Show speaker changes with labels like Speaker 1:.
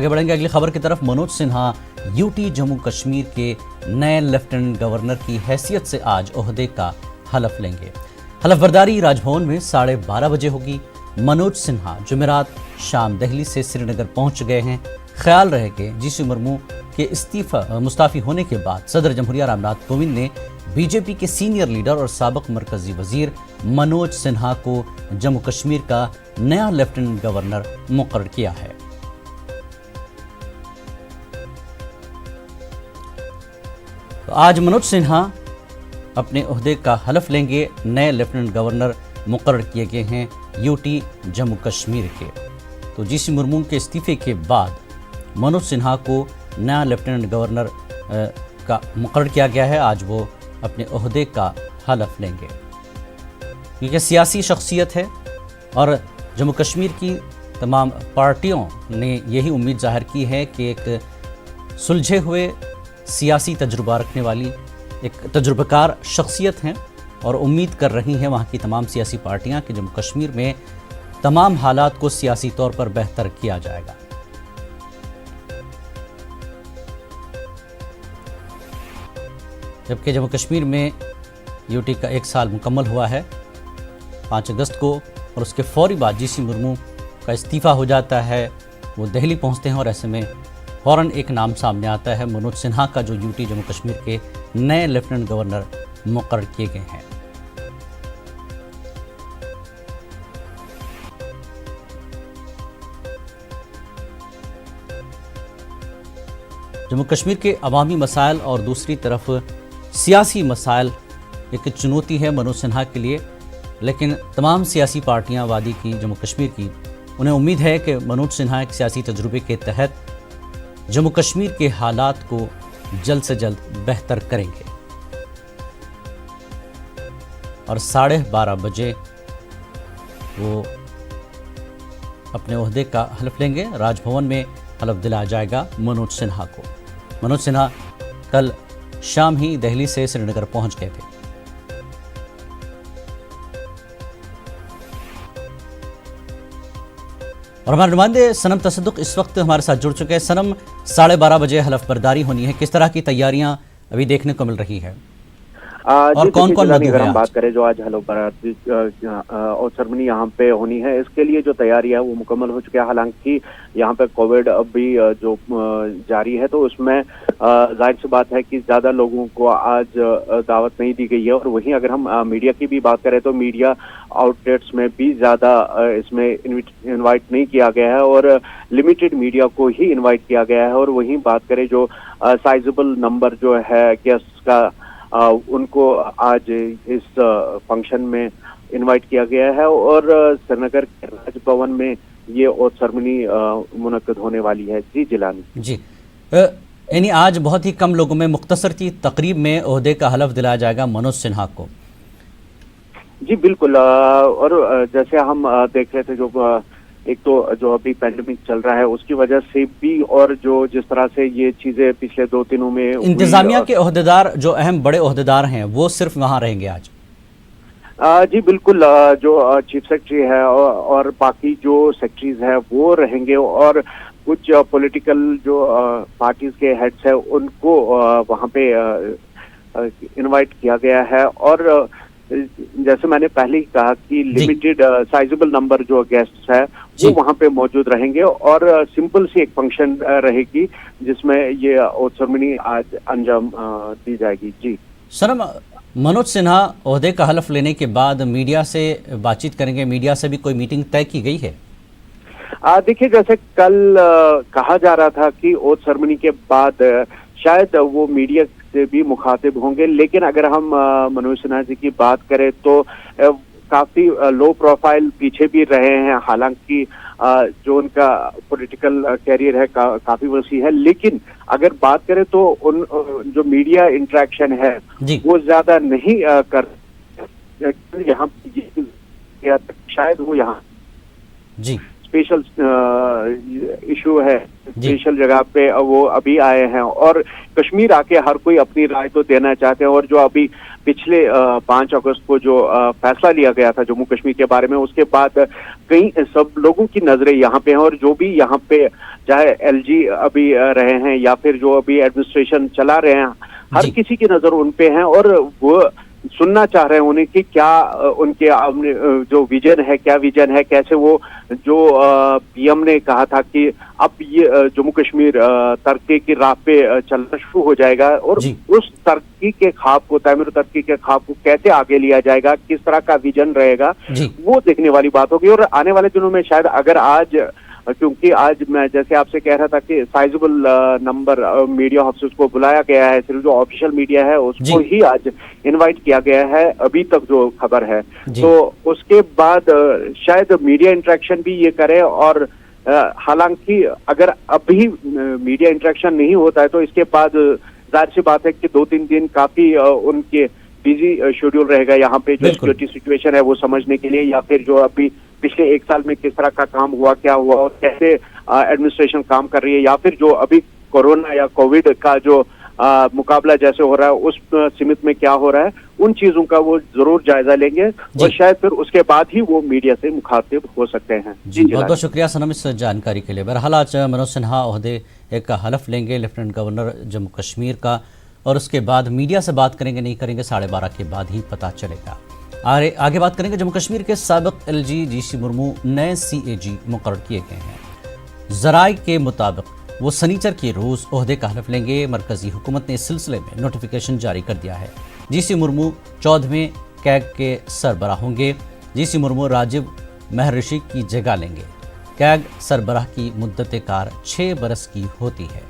Speaker 1: आगे बढ़ेंगे अगली खबर की तरफ। मनोज सिन्हा यूटी जम्मू कश्मीर के नए लेफ्टिनेंट गवर्नर की हैसियत से आज ओहदे का हलफ लेंगे। हलफबरदारी राजभवन में 12:30 बजे होगी। मनोज सिन्हा जुमेरात शाम दिल्ली से श्रीनगर पहुंच गए हैं। ख्याल रहे कि जीसी मुर्मू के मुस्ताफी होने के बाद सदर जमहूरिया रामनाथ कोविंद ने बीजेपी के सीनियर लीडर और साबिक मरकजी वजीर मनोज सिन्हा को जम्मू कश्मीर का नया लेफ्टिनेंट गवर्नर मुकर्रर किया है। तो आज मनोज सिन्हा अपने ओहदे का हलफ लेंगे। नए लेफ्टिनेंट गवर्नर मुकर्रर किए गए हैं यूटी जम्मू कश्मीर के। तो जीसी मुर्मू के इस्तीफे के बाद मनोज सिन्हा को नया लेफ्टिनेंट गवर्नर का मुकर्रर किया गया है। आज वो अपने ओहदे का हलफ लेंगे क्योंकि सियासी शख्सियत है और जम्मू कश्मीर की तमाम पार्टियों ने यही उम्मीद जाहिर की है कि एक सुलझे हुए सियासी तजुर्बा रखने वाली एक तजुर्बेकार शख्सियत हैं और उम्मीद कर रही हैं वहाँ की तमाम सियासी पार्टियाँ कि जम्मू कश्मीर में तमाम हालात को सियासी तौर पर बेहतर किया जाएगा। जबकि जम्मू कश्मीर में यूटी का 1 साल मुकम्मल हुआ है 5 अगस्त को, और उसके फौरी बाद जीसी मुर्मू का इस्तीफ़ा हो जाता है। वो दिल्ली पहुँचते हैं और ऐसे में फ़ौरन एक नाम सामने आता है मनोज सिन्हा का, जो यूटी जम्मू कश्मीर के नए लेफ्टिनेंट गवर्नर मुकर्रर किए गए हैं। जम्मू कश्मीर के अवामी मसाइल और दूसरी तरफ सियासी मसाइल एक चुनौती है मनोज सिन्हा के लिए, लेकिन तमाम सियासी पार्टियां वादी की जम्मू कश्मीर की, उन्हें उम्मीद है कि मनोज सिन्हा एक सियासी तजुर्बे के तहत जम्मू कश्मीर के हालात को जल्द से जल्द बेहतर करेंगे और 12:30 बजे वो अपने ओहदे का हलफ लेंगे। राजभवन में हलफ दिलाया जाएगा मनोज सिन्हा को। मनोज सिन्हा कल शाम ही दिल्ली से श्रीनगर पहुंच गए थे। और हमारे नुमाइंदे सनम तसद्दुक इस वक्त हमारे साथ जुड़ चुके हैं। सनम, 12:30 बजे हलफ बर्दारी होनी है, किस तरह की तैयारियां अभी देखने को मिल रही है और कौन कौन मौजूद है?
Speaker 2: बात करें जो आज हलफ बर्दारी और सेरेमनी यहाँ पे होनी है, इसके लिए जो तैयारी है वो मुकम्मल हो चुकी है। हालांकि यहाँ पे कोविड अब भी जो जारी है, तो उसमें जाहिर सी बात है कि ज्यादा लोगों को आज दावत नहीं दी गई है। और वहीं अगर हम मीडिया की भी बात करें तो मीडिया आउटलेट्स में भी ज्यादा इसमें इनवाइट नहीं किया गया है और लिमिटेड मीडिया को ही इनवाइट किया गया है। और वहीं बात करें जो साइजेबल नंबर जो है गेस्ट का, उनको आज इस फंक्शन में इनवाइट किया गया है और श्रीनगर के राजभवन में ये और सेरेमनी मुनक्कद होने वाली है। जी जिलानी जी,
Speaker 1: यानी आज बहुत ही कम लोगों में मुख्तसर की तकरीब में ओहदे का हलफ दिलाया जाएगा मनोज सिन्हा को।
Speaker 2: जी बिल्कुल, और जैसे हम देख रहे थे जो एक तो जो अभी पैंडेमिक चल रहा है उसकी वजह से भी, और जो जिस तरह से ये चीजें पिछले 2 दिनों में
Speaker 1: इंतजामिया के ओहदेदार जो अहम बड़े ओहदेदार हैं वो सिर्फ वहां रहेंगे आज।
Speaker 2: जी बिल्कुल, जो चीफ सेक्रेटरी है और बाकी जो सेक्रेटरीज है वो रहेंगे और कुछ पॉलिटिकल जो पार्टीज के हेड्स है उनको वहां पे इनवाइट किया गया है। और जैसे मैंने पहले ही कहा कि लिमिटेड साइजेबल नंबर जो गेस्ट्स है वो वहां पे मौजूद रहेंगे और सिंपल सी एक फंक्शन रहेगी जिसमें ये सेरेमनी आज अंजाम दी जाएगी। जी
Speaker 1: सर, मनोज सिन्हा ओहदे का हलफ लेने के बाद मीडिया से बातचीत करेंगे, मीडिया से भी कोई मीटिंग तय की गई है?
Speaker 2: देखिए, जैसे कल कहा जा रहा था कि ओथ सेरेमनी के बाद शायद वो मीडिया से भी मुखातिब होंगे, लेकिन अगर हम मनोज सिन्हा जी की बात करें तो काफी लो प्रोफाइल पीछे भी रहे हैं। हालांकि जो उनका पॉलिटिकल कैरियर है काफी वसी है, लेकिन अगर बात करें तो उन जो मीडिया इंटरेक्शन है वो ज्यादा नहीं कर यहाँ शायद वो यहाँ
Speaker 1: जी
Speaker 2: स्पेशल इशू है, स्पेशल जगह पे वो अभी आए हैं और कश्मीर आके हर कोई अपनी राय तो देना चाहते हैं। और जो अभी पिछले 5 अगस्त को जो फैसला लिया गया था जम्मू कश्मीर के बारे में, उसके बाद कई सब लोगों की नजरें यहाँ पे हैं और जो भी यहाँ पे चाहे एलजी अभी रहे हैं या फिर जो अभी एडमिनिस्ट्रेशन चला रहे हैं, हर किसी की नजर उन पे है और वो सुनना चाह रहे हैं उन्हें कि क्या उनके जो विजन है, क्या विजन है, कैसे वो जो पीएम ने कहा था कि अब ये जम्मू कश्मीर तरक्की की राह पे चलना शुरू हो जाएगा और उस तरक्की के ख्वाब को, तैमूर तरक्की के ख्वाब को कैसे आगे लिया जाएगा, किस तरह का विजन रहेगा, वो देखने वाली बात होगी। और आने वाले दिनों में शायद अगर आज, क्योंकि आज मैं जैसे आपसे कह रहा था कि साइजेबल नंबर मीडिया हाउसेस को बुलाया गया है, सिर्फ जो ऑफिशियल मीडिया है उसको ही आज इनवाइट किया गया है, अभी तक जो खबर है। तो उसके बाद शायद मीडिया इंटरेक्शन भी ये करे। और हालांकि अगर अभी मीडिया इंटरेक्शन नहीं होता है तो इसके बाद जाहिर सी बात है कि 2-3 दिन काफी उनके बिजी शेड्यूल रहेगा यहाँ पे जो सिक्योरिटी सिचुएशन है वो समझने के लिए, या फिर जो अभी पिछले 1 साल में किस तरह का काम हुआ, क्या हुआ और कैसे एडमिनिस्ट्रेशन काम कर रही है, या फिर जो अभी कोरोना या कोविड का जो मुकाबला जैसे हो रहा है उस सीमित में क्या हो रहा है, उन चीजों का वो जरूर जायजा लेंगे और शायद फिर उसके बाद ही वो मीडिया से मुखातिब हो सकते हैं।
Speaker 1: जी बहुत बहुत शुक्रिया सनम इस जानकारी के लिए। बहरहाल आज मनोज सिन्हा ओहदे का हलफ लेंगे लेफ्टिनेंट गवर्नर जम्मू कश्मीर का, और उसके बाद मीडिया से बात करेंगे नहीं करेंगे 12:30 के बाद ही पता चलेगा। आगे बात करेंगे जम्मू कश्मीर के साबिक एलजी जीसी मुर्मू नए सीएजी मुकर्रर किए गए हैं। जराए के मुताबिक वो शनिचर के रोज ओहदे का हलफ लेंगे। मरकजी हुकूमत ने इस सिलसिले में नोटिफिकेशन जारी कर दिया है। जीसी मुर्मू 14वें कैग के सरबराह होंगे। जीसी मुर्मू राजीव महर्षि की जगह लेंगे। कैग सरबराह की मुद्दत कार 6 बरस की होती है।